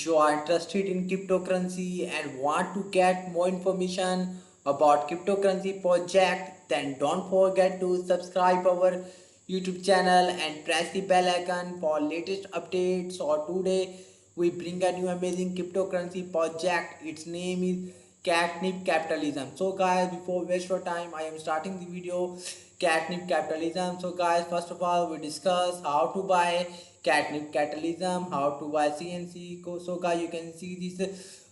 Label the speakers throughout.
Speaker 1: If you are interested in cryptocurrency and want to get more information about cryptocurrency project, then don't forget to subscribe our YouTube channel and press the bell icon for latest updates. So today we bring a new amazing cryptocurrency project. Its name is Catnip Capitalism. So guys, before waste your time, I am starting the video Catnip Capitalism. So guys, first of all, we discuss how to buy Catnip Capitalism, how to buy CNC. So guys, you can see this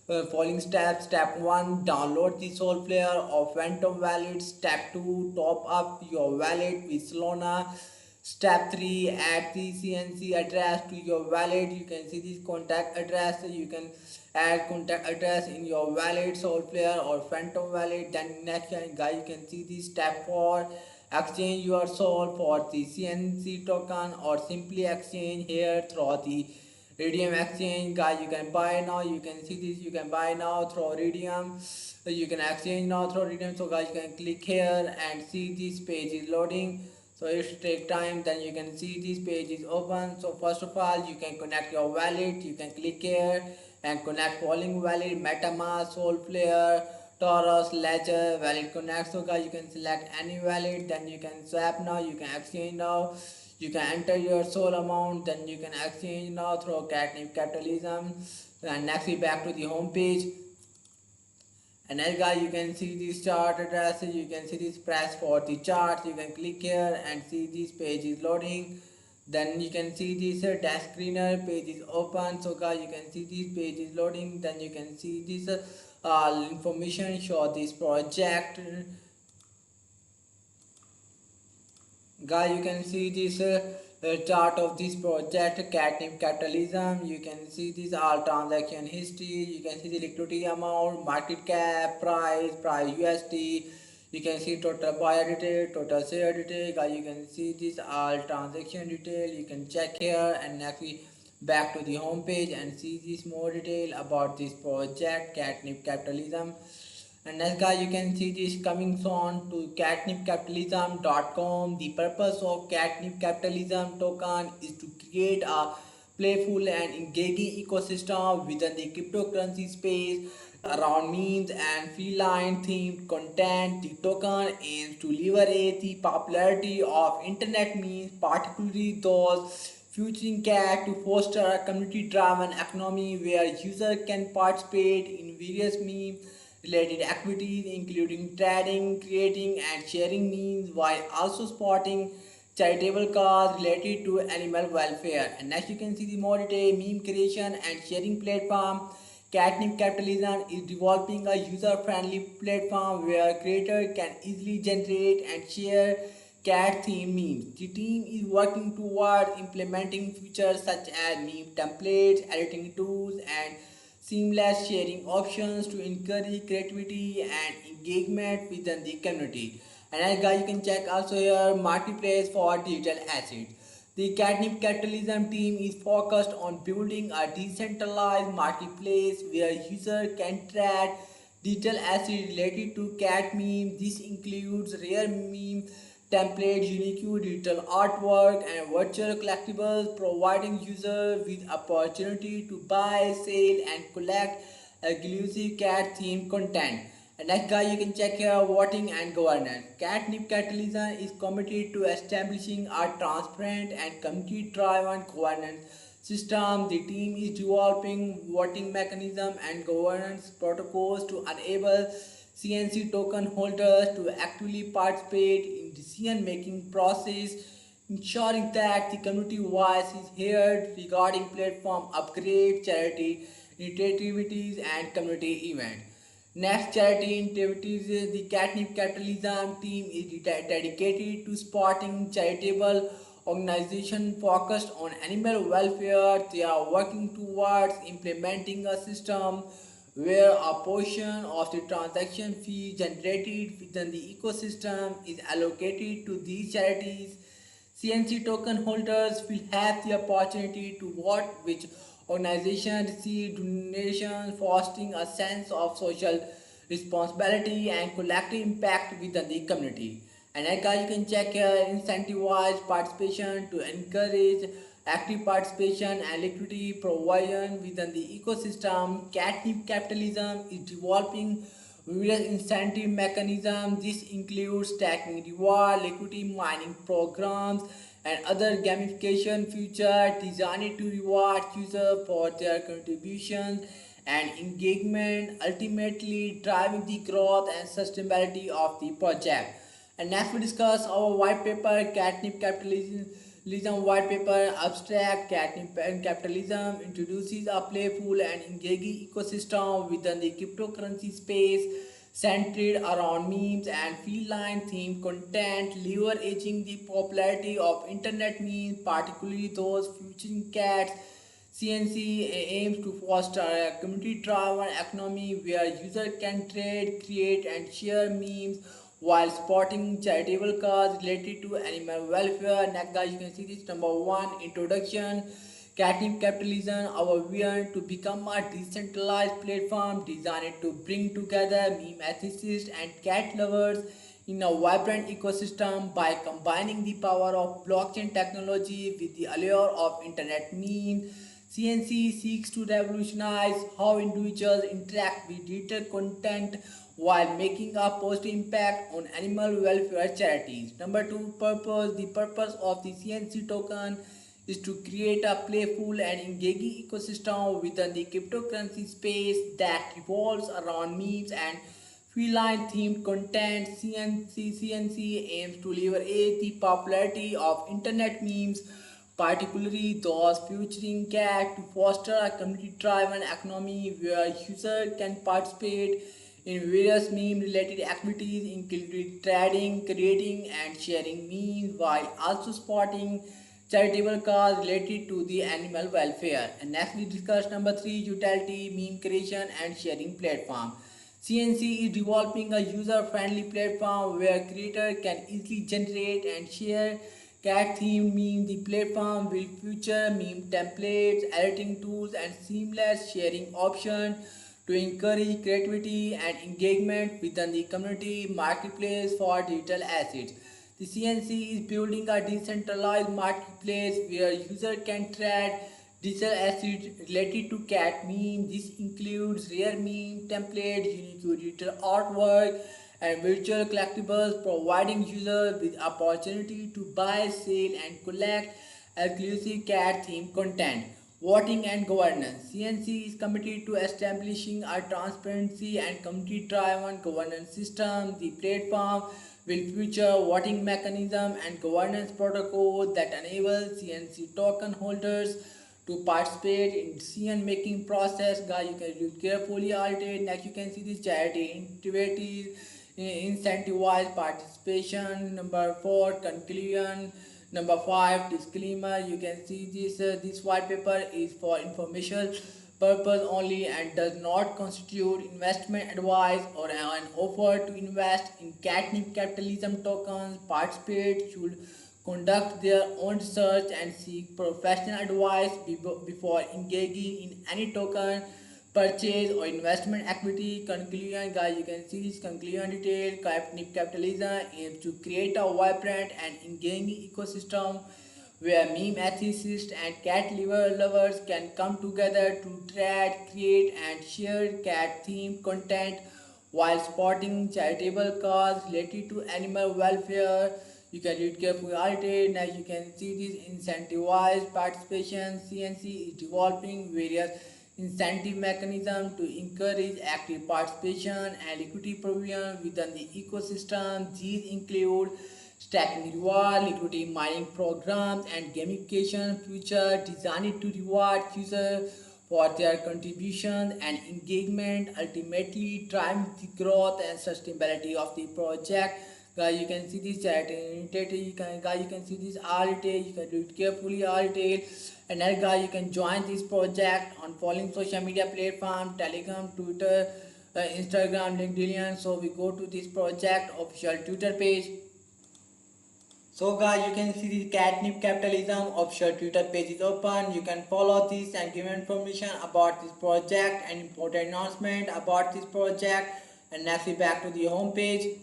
Speaker 1: following steps. Step 1, download the Sol Player or Phantom wallet. Step 2, top up your wallet with Solana. Step 3, add the CNC address to your wallet. You can see this contact address. You can add contact address in your wallet, Sol Player or Phantom wallet. Then next guys, you can see this step 4, exchange your Sol for the CNC token or simply exchange here through the Radium exchange. Guys, you can buy now. You can see this, you can buy now through Radium. You can exchange now through Radium. So guys, you can click here and see this page is loading. So it take time. Then you can see this page is open. So first of all, you can connect your wallet. You can click here and connect following wallet: MetaMask, Solflare, Taurus, Ledger, wallet connect. So guys, you can select any wallet. Then you can swap now. You can exchange now. You can enter your Sol amount. Then you can exchange now through Catnip Capitalism. And next we back to the home page. And then guys, you can see this chart addresses. You can see this press for the charts. You can click here and see this page is loading. Then you can see this dash screener page is open. So guys, you can see this page is loading. Then you can see this information show this project. Guys, you can see this chart of this project Catnip Capitalism. You can see this all transaction history. You can see the liquidity amount, market cap, price USD. You can see total buyer detail, total share detail. Guys, you can see this all transaction detail. You can check here and next we back to the home page and see this more detail about this project Catnip Capitalism. And next guys, you can see this coming soon to catnipcapitalism.com. The purpose of Catnip Capitalism token is to create a playful and engaging ecosystem within the cryptocurrency space around memes and feline themed content. The token aims to leverage the popularity of internet memes, particularly those featuring cat, to foster a community driven economy where users can participate in various meme related activities including trading, creating and sharing memes while also supporting charitable cause related to animal welfare. And next you can see the more detail meme creation and sharing platform. Catnip Capitalism is developing a user-friendly platform where creators can easily generate and share cat theme memes. The team is working towards implementing features such as meme templates, editing tools, and seamless sharing options to encourage creativity and engagement within the community. And as guys, you can check also here marketplace for digital assets. The Catnip Capitalism team is focused on building a decentralized marketplace where users can trade digital assets related to cat memes. This includes rare meme templates, unique digital artwork, and virtual collectibles, providing users with opportunity to buy, sell, and collect exclusive cat-themed content. And next guys, you can check here voting and governance. Catnip Capitalism is committed to establishing a transparent and community-driven governance system. The team is developing voting mechanism and governance protocols to enable CNC token holders to actively participate in decision-making process, ensuring that the community voice is heard regarding platform upgrade, charity initiatives, and community events. Next charity activities, the Catnip Capitalism team is dedicated to supporting charitable organizations focused on animal welfare. They are working towards implementing a system where a portion of the transaction fee generated within the ecosystem is allocated to these charities. CNC token holders will have the opportunity to vote which organization receive donations, fostering a sense of social responsibility and collective impact within the community. And like guys, you can check here incentivize participation to encourage active participation and liquidity provision within the ecosystem. Catnip capitalism is developing various incentive mechanisms. This includes stacking reward, liquidity mining programs, and other gamification features designed to reward users for their contributions and engagement, ultimately driving the growth and sustainability of the project. And next we discuss our white paper, Catnip Capitalism white paper, abstract Catnip and capitalism introduces a playful and engaging ecosystem within the cryptocurrency space centered around memes and feline themed content, leveraging the popularity of internet memes, particularly those featuring cats. CNC aims to foster a community-driven economy where users can trade, create, and share memes while supporting charitable causes related to animal welfare. Next, guys, you can see this number one introduction. Catnip capitalism, our vision to become a decentralized platform designed to bring together meme enthusiasts and cat lovers in a vibrant ecosystem by combining the power of blockchain technology with the allure of internet memes. CNC seeks to revolutionize how individuals interact with digital content while making a positive impact on animal welfare charities. Number two, purpose. The purpose of the CNC token is to create a playful and engaging ecosystem within the cryptocurrency space that revolves around memes and feline themed content. CNC aims to leverage the popularity of internet memes, particularly those featuring cat, to foster a community-driven economy where users can participate in various meme-related activities, including trading, creating, and sharing memes, while also supporting charitable cause related to the animal welfare. And next we discuss number three, utility, meme creation, and sharing platform. CNC is developing a user-friendly platform where creators can easily generate and share cat-themed memes. The platform will feature meme templates, editing tools, and seamless sharing options to encourage creativity and engagement within the community marketplace for digital assets. The CNC is building a decentralized marketplace where users can trade digital assets related to cat memes. This includes rare meme templates, unique digital artwork, and virtual collectibles, providing users with opportunity to buy, sell, and collect exclusive cat-themed content. Voting and governance. CNC is committed to establishing a transparency and community-driven governance system. The platform will feature voting mechanism and governance protocol that enable CNC token holders to participate in decision making process. Guys, you can read carefully all it. Next, you can see this charity initiatives incentivize participation. Number four, conclusion. Number five, disclaimer. You can see this white paper is for informational purpose only and does not constitute investment advice or an offer to invest in catnip capitalism tokens. Participate should conduct their own research and seek professional advice before engaging in any token purchase or investment activity. Conclusion, guys, you can see this conclusion detail. Capitalism aims to create a vibrant and engaging ecosystem where meme enthusiasts and cat lovers can come together to trade, create, and share cat themed content while supporting charitable causes related to animal welfare. You can read carefully article. As you can see this incentivized participation. CNC is developing various incentive mechanisms to encourage active participation and equity provision within the ecosystem. These include stacking reward, liquidity mining programs, and gamification features designed to reward users for their contributions and engagement, ultimately driving the growth and sustainability of the project. Guys, you can see this chat. Guys, you can see this all detail. You can read carefully all detail. And then, guys, you can join this project on following social media platform: Telegram, Twitter, Instagram, LinkedIn. So we go to this project official Twitter page. So guys, you can see the Catnip Capitalism official Twitter page is open. You can follow this and give information about this project and important announcement about this project. And next we back to the home page.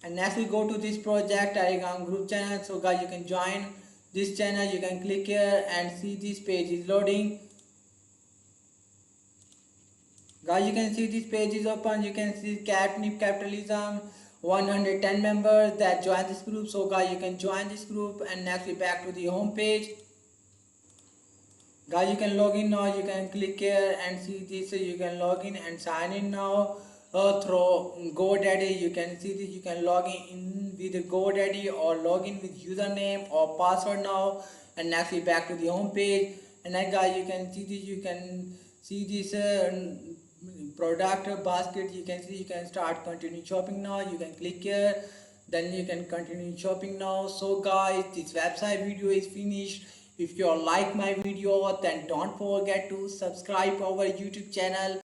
Speaker 1: And next we go to this project Telegram group channel. So guys, you can join this channel, you can click here and see this page is loading. Guys, you can see this page is open. You can see Catnip Capitalism, 110 members that join this group. So guys, you can join this group, and next we back to the home page. Guys, you can log in now. You can click here and see this. You can log in and sign in now through GoDaddy. You can see this. You can log in with GoDaddy or log in with username or password now. And next we back to the home page. And then guys, you can see this. You can see this product basket. You can see, you can start continue shopping now. You can click here, then you can continue shopping now. So guys, this website video is finished. If you like my video, then don't forget to subscribe our YouTube channel.